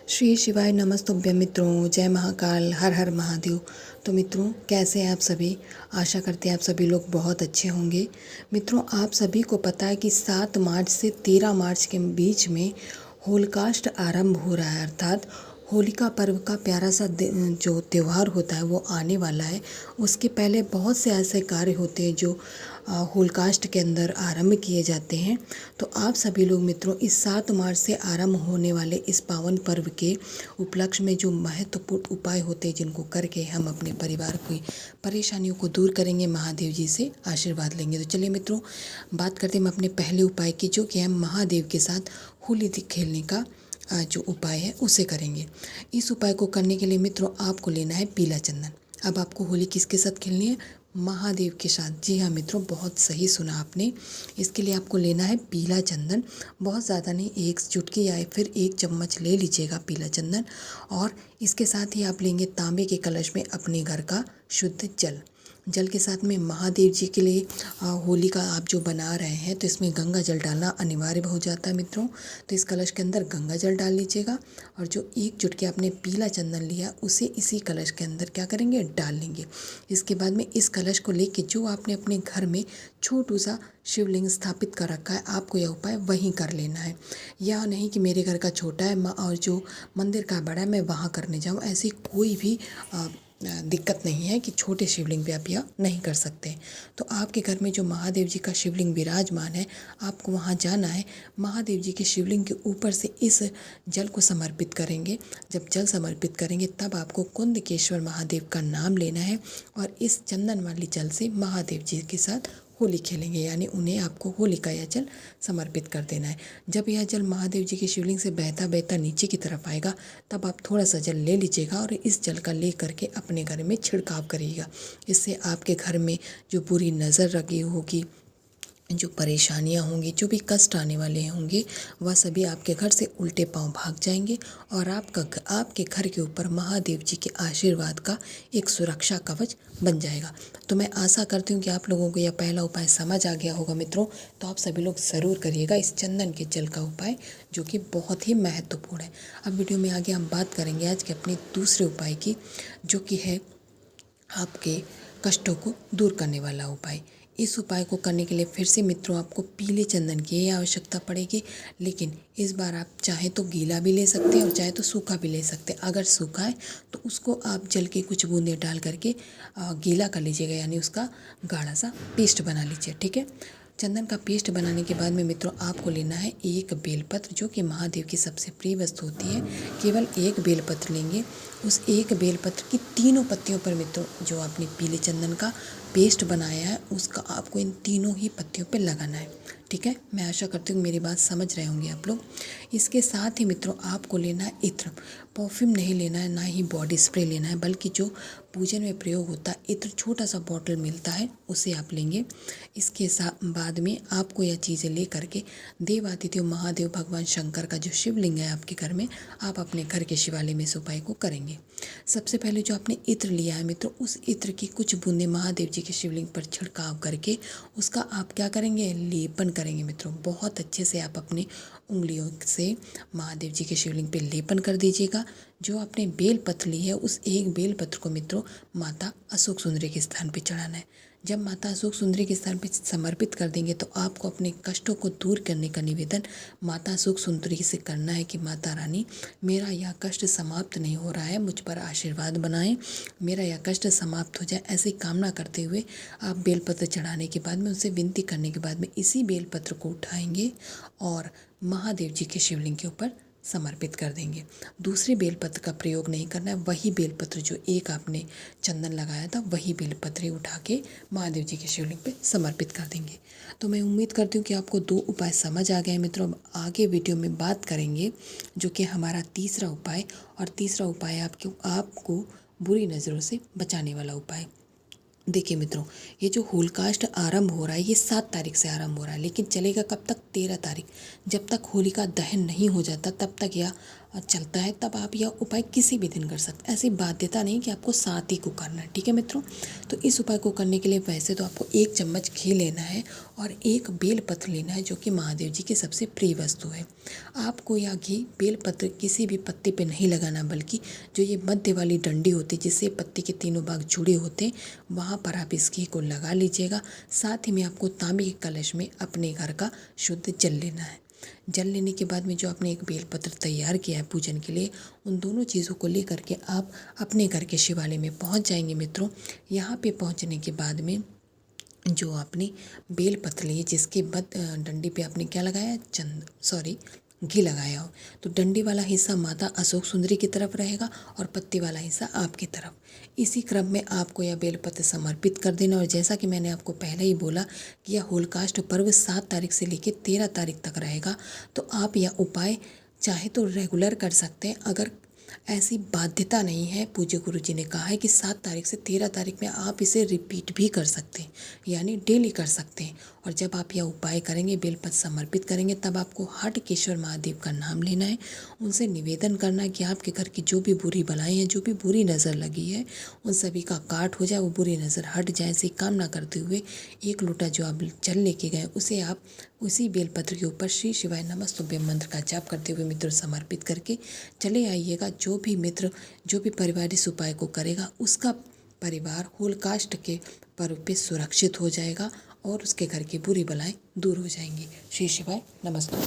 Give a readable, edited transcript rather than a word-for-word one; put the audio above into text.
श्री शिवाय नमस्तुभ्य मित्रों, जय महाकाल, हर हर महादेव। तो मित्रों, कैसे हैं आप सभी। आशा करते हैं आप सभी लोग बहुत अच्छे होंगे। मित्रों, आप सभी को पता है कि 7 मार्च से 13 मार्च के बीच में होलिकाष्ट आरंभ हो रहा है, अर्थात होलिका पर्व का प्यारा सा जो त्यौहार होता है वो आने वाला है। उसके पहले बहुत से ऐसे कार्य होते हैं जो होलिकाष्ट के अंदर आरंभ किए जाते हैं। तो आप सभी लोग मित्रों, इस 7 मार्च से आरंभ होने वाले इस पावन पर्व के उपलक्ष्य में जो महत्वपूर्ण उपाय होते हैं, जिनको करके हम अपने परिवार की परेशानियों को दूर करेंगे, महादेव जी से आशीर्वाद लेंगे। तो चलिए मित्रों, बात करते हैं हम अपने पहले उपाय की, जो कि हम महादेव के साथ होली खेलने का जो उपाय है उसे करेंगे। इस उपाय को करने के लिए मित्रों आपको लेना है पीला चंदन। अब आपको होली किसके साथ खेलनी है? महादेव के साथ। जी हाँ मित्रों, बहुत सही सुना आपने। इसके लिए आपको लेना है पीला चंदन। बहुत ज़्यादा नहीं, 1 चुटकी या फिर 1 चम्मच ले लीजिएगा पीला चंदन। और इसके साथ ही आप लेंगे तांबे के कलश में अपने घर का शुद्ध जल। जल के साथ में महादेव जी के लिए होली का आप जो बना रहे हैं, तो इसमें गंगा जल डालना अनिवार्य हो जाता है मित्रों। तो इस कलश के अंदर गंगा जल डाल लीजिएगा और जो 1 चुटकी आपने पीला चंदन लिया उसे इसी कलश के अंदर क्या करेंगे, डाल लेंगे। इसके बाद में इस कलश को लेके जो आपने अपने घर में छोटू सा शिवलिंग स्थापित कर रखा है, आपको यह उपाय वहीं कर लेना है। यह नहीं कि मेरे घर का छोटा है और जो मंदिर का बड़ा है मैं वहाँ करने जाऊँ, ऐसी कोई भी दिक्कत नहीं है कि छोटे शिवलिंग पे आप यह नहीं कर सकते। तो आपके घर में जो महादेव जी का शिवलिंग विराजमान है, आपको वहाँ जाना है। महादेव जी के शिवलिंग के ऊपर से इस जल को समर्पित करेंगे। जब जल समर्पित करेंगे तब आपको कुंदकेश्वर महादेव का नाम लेना है और इस चंदन वाली जल से महादेव जी के साथ होली खेलेंगे, यानी उन्हें आपको होली का यह जल समर्पित कर देना है। जब यह जल महादेव जी के शिवलिंग से बहता बहता नीचे की तरफ आएगा, तब आप थोड़ा सा जल ले लीजिएगा और इस जल का ले करके अपने घर में छिड़काव करिएगा। इससे आपके घर में जो बुरी नज़र लगी होगी, जो परेशानियां होंगी, जो भी कष्ट आने वाले होंगे, वह सभी आपके घर से उल्टे पांव भाग जाएंगे और आपके घर के ऊपर महादेव जी के आशीर्वाद का एक सुरक्षा कवच बन जाएगा। तो मैं आशा करती हूँ कि आप लोगों को यह पहला उपाय समझ आ गया होगा मित्रों। तो आप सभी लोग ज़रूर करिएगा इस चंदन के जल का उपाय, जो कि बहुत ही महत्वपूर्ण है। अब वीडियो में आगे हम बात करेंगे आज के अपने दूसरे उपाय की, जो कि है आपके कष्टों को दूर करने वाला उपाय। इस उपाय को करने के लिए फिर से मित्रों आपको पीले चंदन की ही आवश्यकता पड़ेगी, लेकिन इस बार आप चाहे तो गीला भी ले सकते हैं और चाहे तो सूखा भी ले सकते हैं। अगर सूखा है तो उसको आप जल के कुछ बूंदे डाल करके गीला कर लीजिएगा, यानी उसका गाढ़ा सा पेस्ट बना लीजिए, ठीक है। चंदन का पेस्ट बनाने के बाद में मित्रों आपको लेना है 1 बेलपत्र, जो कि महादेव की सबसे प्रिय वस्तु होती है। केवल 1 बेलपत्र लेंगे। उस 1 बेलपत्र की तीनों पत्तियों पर मित्रों जो आपने पीले चंदन का पेस्ट बनाया है, उसका आपको इन तीनों ही पत्तियों पर लगाना है, ठीक है। मैं आशा करती हूँ मेरी बात समझ रहे होंगे आप लोग। इसके साथ ही मित्रों आपको लेना है इत्र। परफ्यूम नहीं लेना है, ना ही बॉडी स्प्रे लेना है, बल्कि जो पूजन में प्रयोग होता है इत्र, छोटा सा बॉटल मिलता है, उसे आप लेंगे। इसके साथ बाद में आपको यह चीज़ें ले करके देवादिदेव महादेव भगवान शंकर का जो शिवलिंग है आपके घर में, आप अपने घर के शिवालय में इस उपाय को करेंगे। सबसे पहले जो आपने इत्र लिया है मित्रों, उस इत्र की कुछ बूंदें महादेव जी के शिवलिंग पर छिड़काव करके उसका आप क्या करेंगे, लेपन करेंगे मित्रों। बहुत अच्छे से आप अपने उंगलियों से महादेव जी के शिवलिंग पे लेपन कर दीजिएगा। जो आपने बेल पत्र ली है, उस 1 बेल पत्र को मित्रों माता अशोक सुंदरी के स्थान पे चढ़ाना है। जब माता अशोक सुंदरी के स्थान पे समर्पित कर देंगे तो आपको अपने कष्टों को दूर करने का निवेदन माता अशोक सुंदरी से करना है कि माता रानी, मेरा यह कष्ट समाप्त नहीं हो रहा है, मुझ पर आशीर्वाद बनाएं, मेरा यह कष्ट समाप्त हो जाए, ऐसी कामना करते हुए आप बेलपत्र चढ़ाने के बाद में, उनसे विनती करने के बाद में इसी बेलपत्र को उठाएंगे और महादेव जी के शिवलिंग के ऊपर समर्पित कर देंगे। दूसरे बेलपत्र का प्रयोग नहीं करना है। वही बेलपत्र जो 1 आपने चंदन लगाया था, वही बेलपत्र ही उठा के महादेव जी के शिवलिंग पे समर्पित कर देंगे। तो मैं उम्मीद करती हूँ कि आपको 2 उपाय समझ आ गए मित्रों। अब आगे वीडियो में बात करेंगे जो कि हमारा तीसरा उपाय, और तीसरा उपाय आपको बुरी नज़रों से बचाने वाला उपाय। देखिए मित्रों, ये जो होलिकाष्ट आरंभ हो रहा है ये 7 तारीख से आरंभ हो रहा है, लेकिन चलेगा कब तक? 13 तारीख। जब तक होलिका दहन नहीं हो जाता तब तक यह चलता है। तब आप यह उपाय किसी भी दिन कर सकते हैं, ऐसी बाध्यता नहीं कि आपको 7 ही को करना है। ठीक है मित्रों, तो इस उपाय को करने के लिए वैसे तो आपको 1 चम्मच घी लेना है और 1 बेलपत्र लेना है, जो कि महादेव जी की सबसे प्रिय वस्तु है। आपको यह घी बेलपत्र किसी भी पत्ते पे नहीं लगाना, बल्कि जो ये मध्य वाली डंडी होती है जिससे पत्ते के तीनों भाग जुड़े होते हैं, वहाँ पर आप इस घी को लगा लीजिएगा। साथ ही में आपको तांबे के कलश में अपने घर का शुद्ध जल लेना है। जल लेने के बाद में जो आपने एक बेलपत्र तैयार किया है पूजन के लिए, उन दोनों चीज़ों को लेकर के आप अपने घर के शिवालय में पहुंच जाएंगे मित्रों। यहाँ पे पहुंचने के बाद में जो आपने बेलपत्र लिए, जिसके डंडी पे आपने क्या लगाया? घी लगाया हो, तो डंडी वाला हिस्सा माता अशोक सुंदरी की तरफ रहेगा और पत्ती वाला हिस्सा आपकी तरफ। इसी क्रम में आपको यह बेलपत्र समर्पित कर देना। और जैसा कि मैंने आपको पहले ही बोला कि यह होलिकाष्ट पर्व 7 तारीख से लेकर 13 तारीख तक रहेगा, तो आप यह उपाय चाहे तो रेगुलर कर सकते हैं। अगर ऐसी बाध्यता नहीं है, पूज्य गुरु जी ने कहा है कि 7 तारीख से 13 तारीख में आप इसे रिपीट भी कर सकते हैं, यानी डेली कर सकते हैं। और जब आप यह उपाय करेंगे, बेलपत्र समर्पित करेंगे, तब आपको हटकेश्वर महादेव का नाम लेना है। उनसे निवेदन करना है कि आपके घर की जो भी बुरी बलाएं हैं, जो भी बुरी नज़र लगी है, उन सभी का काट हो जाए, वो बुरी नज़र हट जाए। ऐसी कामना करते हुए 1 लोटा जो आप जल लेके गए, उसे आप उसी बेलपत्र के ऊपर श्री शिवाय नमस्तुभ्यम मंत्र का जाप करते हुए मित्र समर्पित करके चले आइएगा। जो भी मित्र, जो भी परिवार इस उपाय को करेगा, उसका परिवार होलिकाष्ट के पर्व पे सुरक्षित हो जाएगा और उसके घर की बुरी बलाएं दूर हो जाएंगी। श्री शिवाय नमस्तुभ्यम।